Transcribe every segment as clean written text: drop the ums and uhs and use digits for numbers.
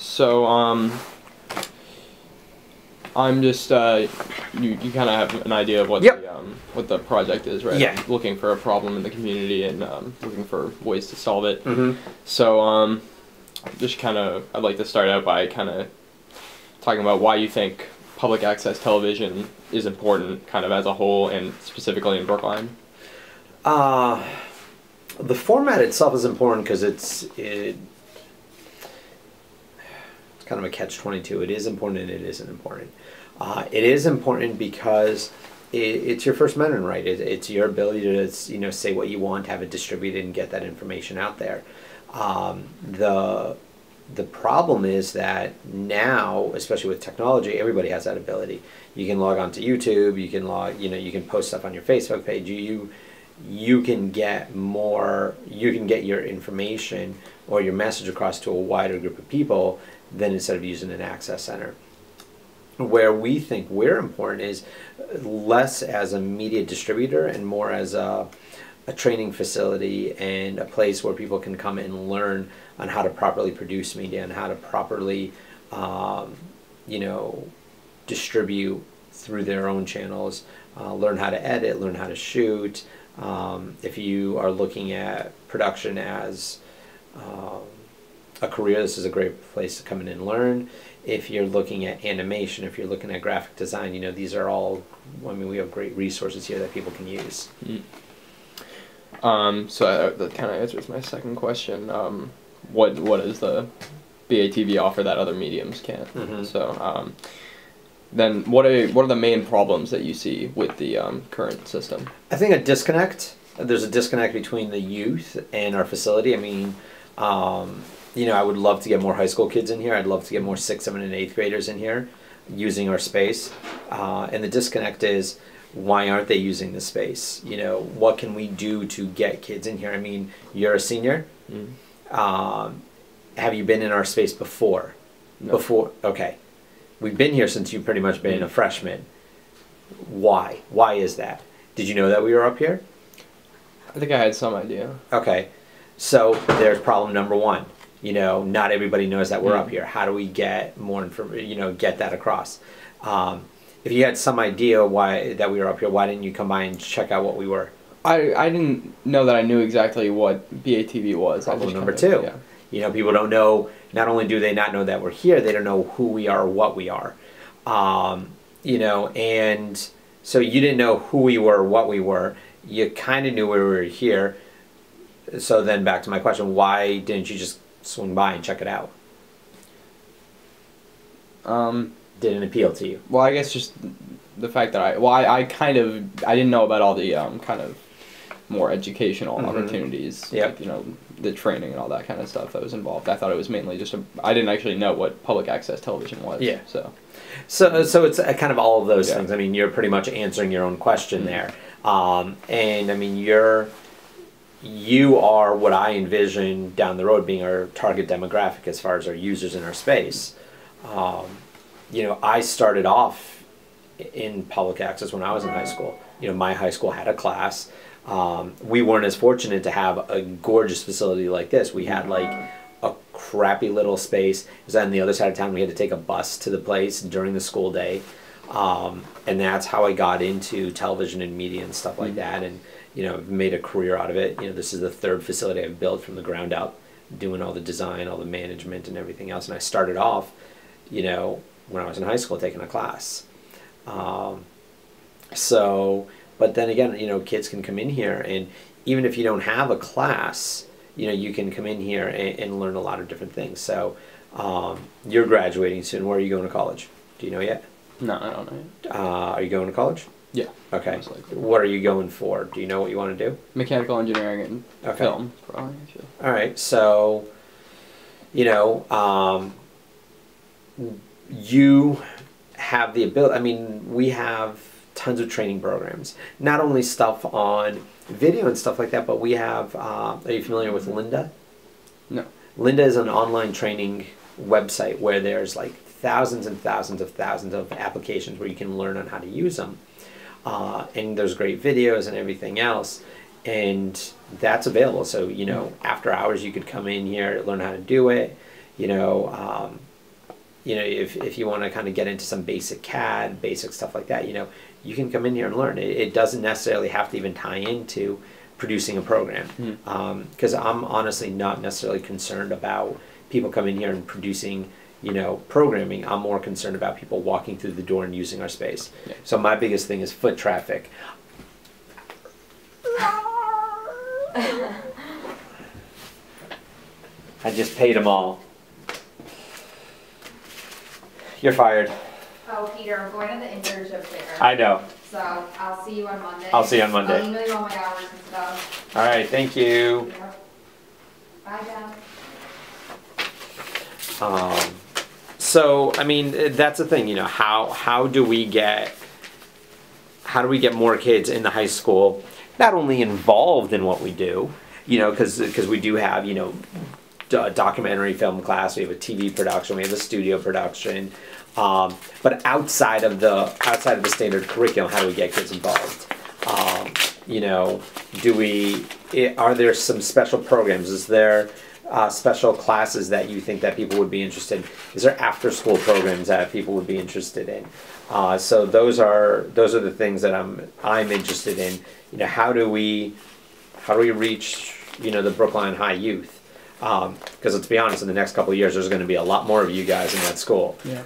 So, I'm just, you kind of have an idea of what the project is, right? Yeah. I'm looking for a problem in the community and looking for ways to solve it. Mm-hmm. So, I'd like to start out by kind of talking about why you think public access television is important, kind of as a whole, and specifically in Brookline. The format itself is important because it's kind of a catch-22. It is important and it isn't important. It is important because it's your First Amendment right. It's your ability to say what you want, have it distributed, and get that information out there. The problem is that now, especially with technology, everybody has that ability. You can log on to YouTube. You can you can post stuff on your Facebook page. You can get more. You can get your information or your message across to a wider group of people than instead of using an access center. Where we think we're important is less as a media distributor and more as a training facility and a place where people can come and learn on how to properly produce media and how to properly, distribute through their own channels, learn how to edit, learn how to shoot. If you are looking at production as a career, this is a great place to come in and learn. If you're looking at animation, if you're looking at graphic design, these are all, we have great resources here that people can use. So that kind of answers my second question. What does the BATV offer that other mediums can't? Mm-hmm. So, then what are the main problems that you see with the current system? I think a disconnect. There's a disconnect between the youth and our facility. I would love to get more high school kids in here. I'd love to get more 6th, 7th, and 8th graders in here using our space. And the disconnect is, why aren't they using the space? What can we do to get kids in here? You're a senior. Mm-hmm. Have you been in our space before? No. Before? Okay. We've been here since you've pretty much been a freshman. Why? Why is that? Did you know that we were up here? I think I had some idea. Okay. So there's problem number one. Not everybody knows that we're up here. How do we get more information, get that across? If you had some idea why that we were up here, why didn't you come by and check out what we were? I didn't know that I knew exactly what BATV was. Problem number two. Yeah. People don't know, not only do they not know that we're here, they don't know who we are or what we are. And so you didn't know who we were or what we were. You kind of knew we were here. So then back to my question, why didn't you just swing by and check it out? Didn't appeal to you? Well, I guess just the fact that I didn't know about all the kind of more educational opportunities, yep. like, the training and all that kind of stuff that was involved. I thought it was mainly just I didn't actually know what public access television was. Yeah. So it's kind of all of those yeah. things. You're pretty much answering your own question there. You are what I envision down the road being our target demographic as far as our users in our space. I started off in public access when I was in high school. My high school had a class. We weren't as fortunate to have a gorgeous facility like this. We had like a crappy little space. It was on the other side of town. We had to take a bus to the place during the school day. And that's how I got into television and media and stuff like that. And made a career out of it. This is the third facility I've built from the ground up, doing all the design, all the management, and everything else. And I started off, when I was in high school, taking a class. But then again, kids can come in here, and even if you don't have a class, you can come in here and learn a lot of different things. So you're graduating soon. Where are you going to college? Do you know yet? No, I don't know yet. Are you going to college? Yeah. Okay. What are you going for? Do you know what you want to do? Mechanical engineering and film, probably. All right. So, you have the ability. We have tons of training programs. Not only stuff on video and stuff like that, but we have. Are you familiar with Lynda? No. Lynda is an online training website where there's like thousands and thousands of applications where you can learn on how to use them. And there's great videos and everything else, and that's available. So after hours you could come in here, learn how to do it. you know, if you want to kind of get into some basic CAD, basic stuff like that, you know, you can come in here and learn. It doesn't necessarily have to even tie into producing a program, because I'm honestly not necessarily concerned about people coming here and producing, you know, programming. I'm more concerned about people walking through the door and using our space. Yeah. So my biggest thing is foot traffic. I just paid them all. You're fired. Oh, Peter, I'm going to the internship fair. I know. So I'll see you on Monday. I'll see you on Monday. I'll email you all my hours and stuff. All right, thank you. Yep. Bye, Dad. So I mean, that's the thing, you know, how do we get more kids in the high school, not only involved in what we do, you know, because we do have, you know, documentary film class, we have a TV production, we have a studio production, but outside of the standard curriculum, how do we get kids involved? You know, are there some special programs? Is there special classes that you think that people would be interested in? Is there after school programs that people would be interested in? So those are the things that I'm interested in. You know, how do we reach, you know, the Brookline High youth? Because let's be honest, in the next couple of years, there's going to be a lot more of you guys in that school. Yeah.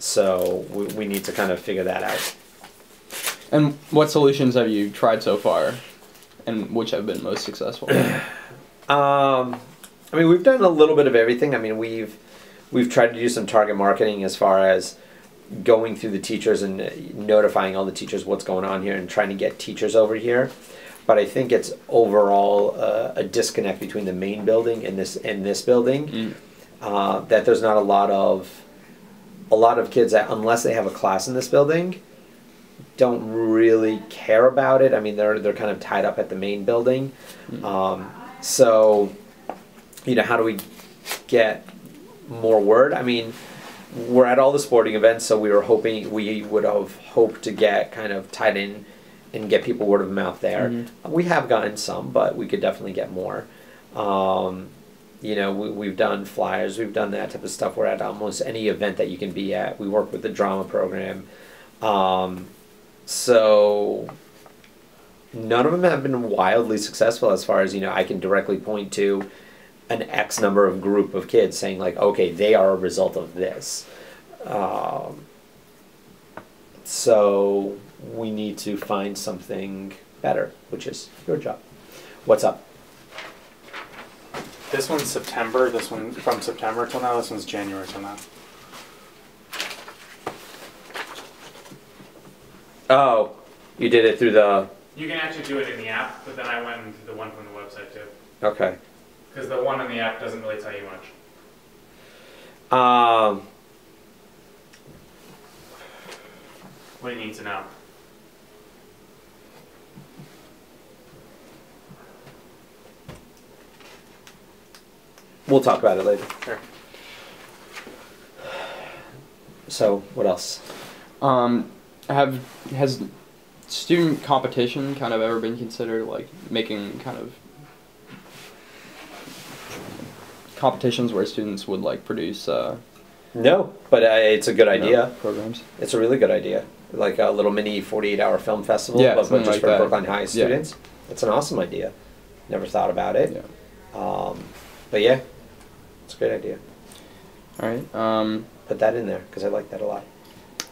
So we need to kind of figure that out. And what solutions have you tried so far, and which have been most successful? I mean, we've done a little bit of everything. I mean, we've tried to do some target marketing as far as going through the teachers and notifying all the teachers what's going on here and trying to get teachers over here. But I think it's overall a disconnect between the main building and this building. That there's not a lot of kids that, unless they have a class in this building, don't really care about it. I mean, they're kind of tied up at the main building. So, you know, how do we get more word? I mean, we're at all the sporting events, so we would have hoped to get kind of tied in and get people word of mouth there. We have gotten some, but we could definitely get more. You know, we've done flyers, we've done that type of stuff. We're at almost any event that you can be at. We work with the drama program. So none of them have been wildly successful as far as, you know, I can directly point to an X number of group of kids saying like, okay, they are a result of this. So we need to find something better, which is your job. What's up? This one's September, this one from September till now, this one's January till now. Oh, you did it through the... You can actually do it in the app, but then I went into the one from the website too. Okay. Because the one in the app doesn't really tell you much. What do you need to know? We'll talk about it later. Sure. So, what else? Has student competition kind of ever been considered, like making kind of competitions where students would like produce No, but it's a good idea. Programs? It's a really good idea. Like a little mini 48-hour film festival, Yeah, but something just like for that. Brookline High Yeah. students. It's an awesome idea. Never thought about it. Yeah. But yeah, it's a great idea. All right. Put that in there because I like that a lot.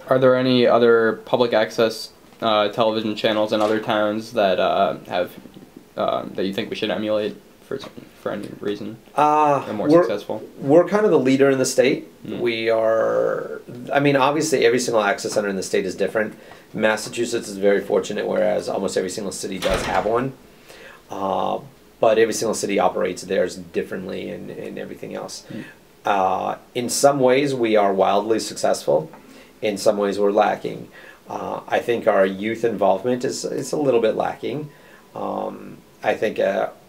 Are there any other public access television channels in other towns that have that you think we should emulate for any reason? They're more successful. We're kind of the leader in the state. Mm. We are. I mean, obviously, every single access center in the state is different. Massachusetts is very fortunate, whereas almost every single city does have one. But every single city operates theirs differently and everything else. Mm. In some ways, we are wildly successful. In some ways, we're lacking. I think our youth involvement is a little bit lacking. I think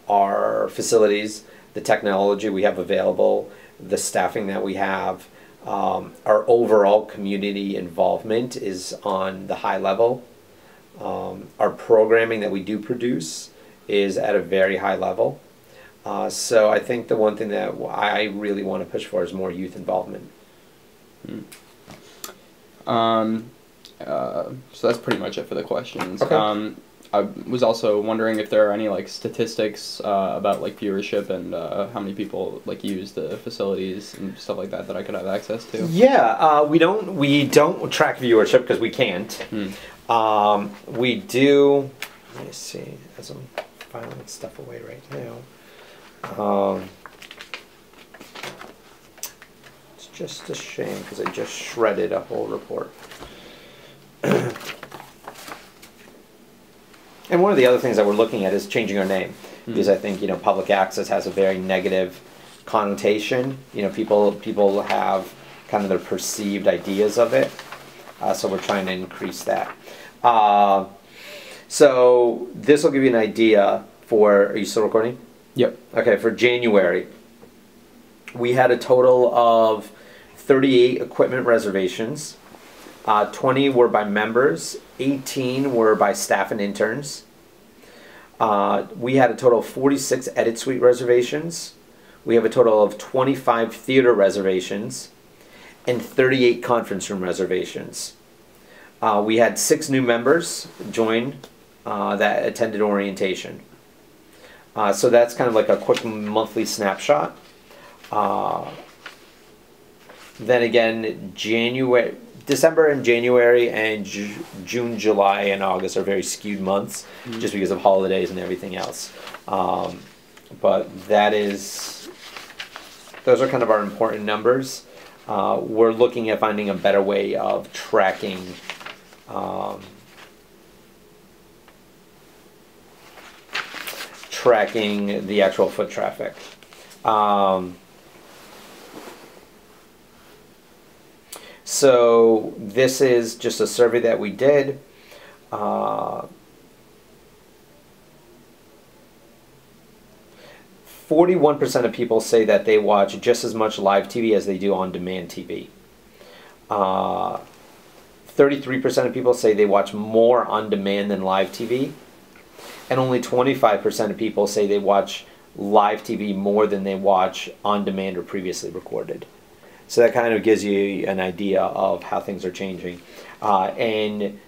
our facilities, the technology we have available, the staffing that we have, our overall community involvement is on the high level. Our programming that we do produce is at a very high level. So I think the one thing that I really want to push for is more youth involvement. So that's pretty much it for the questions. Okay. I was also wondering if there are any like statistics about like viewership and how many people like use the facilities and stuff like that that I could have access to. Yeah, we don't track viewership because we can't. We do. Let me see. As I'm filing stuff away right now. It's just a shame because I just shredded a whole report. And one of the other things that we're looking at is changing our name, because I think public access has a very negative connotation. People have kind of their perceived ideas of it, so we're trying to increase that. So this will give you an idea for. Are you still recording? Yep. Okay. For January, we had a total of 38 equipment reservations. 20 were by members, 18 were by staff and interns. We had a total of 46 edit suite reservations. We have a total of 25 theater reservations and 38 conference room reservations. We had 6 new members join that attended orientation. So that's kind of like a quick monthly snapshot. Then again, December and January and June, July, and August are very skewed months just because of holidays and everything else. But those are kind of our important numbers. We're looking at finding a better way of tracking the actual foot traffic. So this is just a survey that we did. 41% of people say that they watch just as much live TV as they do on-demand TV. 33% of people say they watch more on-demand than live TV. And only 25% of people say they watch live TV more than they watch on-demand or previously recorded. So that kind of gives you an idea of how things are changing. And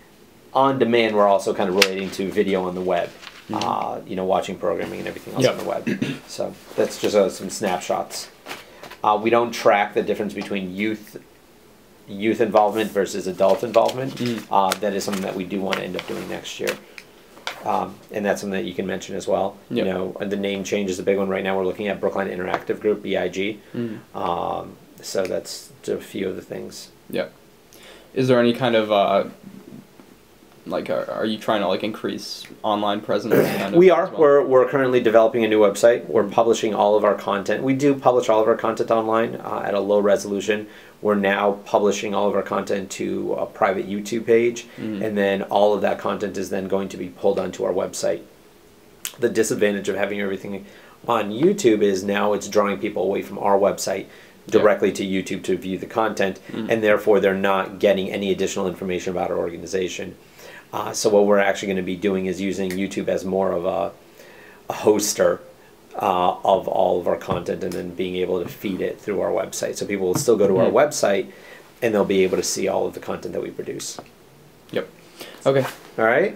on demand, we're also kind of relating to video on the web, watching programming and everything else on the web. So that's just some snapshots. We don't track the difference between youth involvement versus adult involvement. That is something that we do want to end up doing next year. And that's something that you can mention as well. And the name change is a big one right now. We're looking at Brookline Interactive Group, BIG. So that's a few of the things. Yeah. Is there any kind of are you trying to increase online presence? We are. Well? We're currently developing a new website. We're publishing all of our content. We do publish all of our content online at a low resolution. We're now publishing all of our content to a private YouTube page, and then all of that content is then going to be pulled onto our website. The disadvantage of having everything on YouTube is now it's drawing people away from our website directly to YouTube to view the content, and therefore they're not getting any additional information about our organization. So what we're actually going to be doing is using YouTube as more of a hoster of all of our content, and then being able to feed it through our website. So people will still go to our website, and they'll be able to see all of the content that we produce. Yep. Okay. All right.